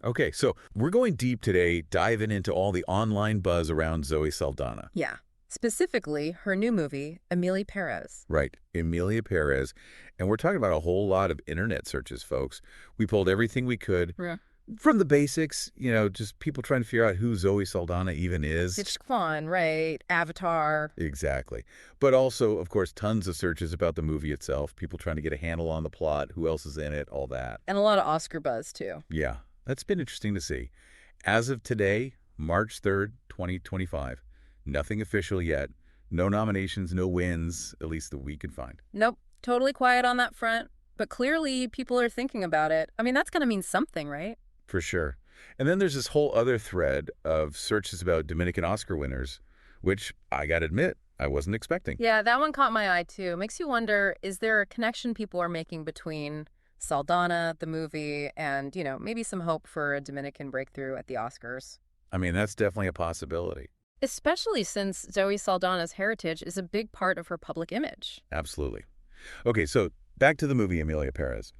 Okay, so we're going deep today, diving into all the online buzz around Zoe Saldana. Yeah. Specifically, her new movie, Emilia Pérez. Right, Emilia Pérez. And we're talking about a whole lot of internet searches, folks. We pulled everything we could Yeah. from the basics, just people trying to figure out who Zoe Saldana even is. It's fun, right? Avatar. Exactly. But also, of course, tons of searches about the movie itself, people trying to get a handle on the plot, who else is in it, all that. And a lot of Oscar buzz, too. Yeah, that's been interesting to see. As of today, March 3rd, 2025, nothing official yet. No nominations, no wins, at least that we can find. Nope. Totally quiet on that front. But clearly, people are thinking about it. I mean, that's going to mean something, right? For sure. And then there's this whole other thread of searches about Dominican Oscar winners, which I got to admit, I wasn't expecting. Yeah, that one caught my eye, too. It makes you wonder, is there a connection people are making between Saldana, the movie, and, maybe some hope for a Dominican breakthrough at the Oscars? I mean, that's definitely a possibility. Especially since Zoe Saldana's heritage is a big part of her public image. Absolutely. Okay, so back to the movie Emilia Pérez.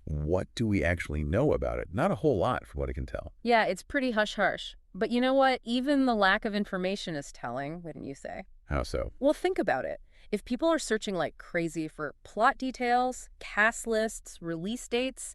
What do we actually know about it? Not a whole lot, from what I can tell. Yeah, it's pretty hush-hush. But you know what? Even the lack of information is telling, wouldn't you say? How so? Well, think about it. If people are searching like crazy for plot details, cast lists, release dates,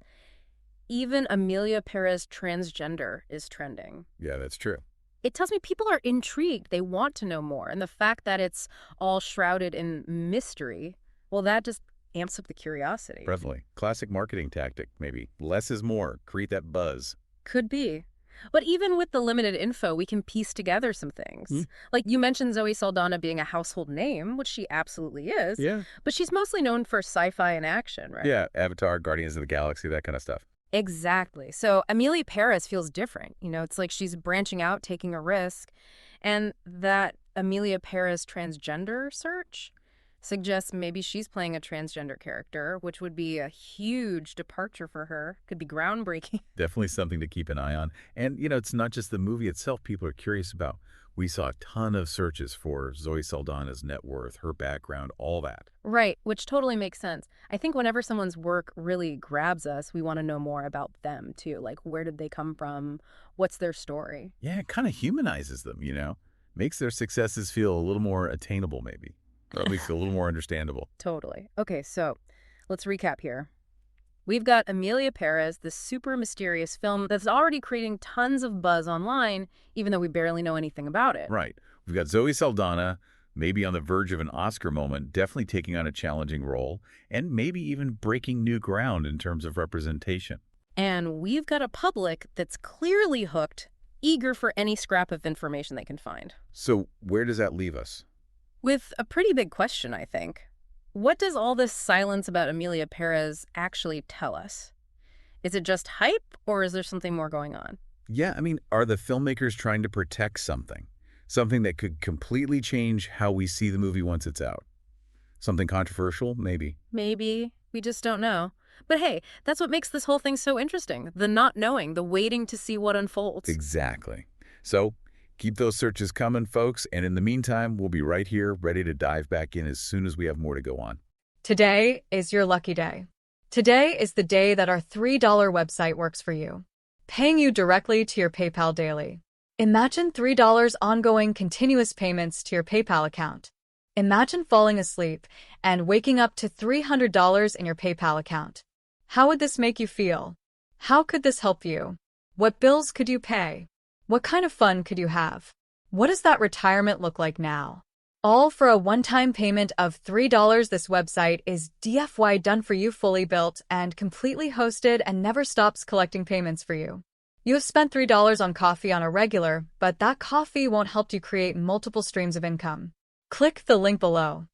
even Emilia Pérez transgender is trending. Yeah, that's true. It tells me people are intrigued. They want to know more. And the fact that it's all shrouded in mystery, well, that just amps up the curiosity. Definitely. Classic marketing tactic, maybe. Less is more. Create that buzz. Could be. But even with the limited info, we can piece together some things. Like you mentioned Zoe Saldana being a household name, which she absolutely is. Yeah. But she's mostly known for sci-fi and action, right? Yeah, Avatar, Guardians of the Galaxy, that kind of stuff. Exactly. So Emilia Pérez feels different. It's like she's branching out, taking a risk. And that Emilia Pérez transgender search suggests maybe she's playing a transgender character, which would be a huge departure for her. Could be groundbreaking. Definitely something to keep an eye on. And, it's not just the movie itself people are curious about. We saw a ton of searches for Zoe Saldana's net worth, her background, all that. Right, which totally makes sense. I think whenever someone's work really grabs us, we want to know more about them, too. Like, where did they come from? What's their story? Yeah, it kind of humanizes them, Makes their successes feel a little more attainable, maybe. Or at least a little more understandable. Totally. Okay, so let's recap here. We've got Emilia Pérez, this super mysterious film that's already creating tons of buzz online, even though we barely know anything about it. Right. We've got Zoe Saldana, maybe on the verge of an Oscar moment, definitely taking on a challenging role, and maybe even breaking new ground in terms of representation. And we've got a public that's clearly hooked, eager for any scrap of information they can find. So where does that leave us? With a pretty big question, I think. What does all this silence about Emilia Pérez actually tell us? Is it just hype, or is there something more going on? Yeah, I mean, are the filmmakers trying to protect something? Something that could completely change how we see the movie once it's out? Something controversial? Maybe. Maybe. We just don't know. But hey, that's what makes this whole thing so interesting. The not knowing, the waiting to see what unfolds. Exactly. So keep those searches coming, folks. And in the meantime, we'll be right here, ready to dive back in as soon as we have more to go on. Today is your lucky day. Today is the day that our $3 website works for you, paying you directly to your PayPal daily. Imagine $3 ongoing continuous payments to your PayPal account. Imagine falling asleep and waking up to $300 in your PayPal account. How would this make you feel? How could this help you? What bills could you pay? What kind of fun could you have? What does that retirement look like now? All for a one-time payment of $3. This website is DFY done for you, fully built and completely hosted, and never stops collecting payments for you. You have spent $3 on coffee on a regular, but that coffee won't help you create multiple streams of income. Click the link below.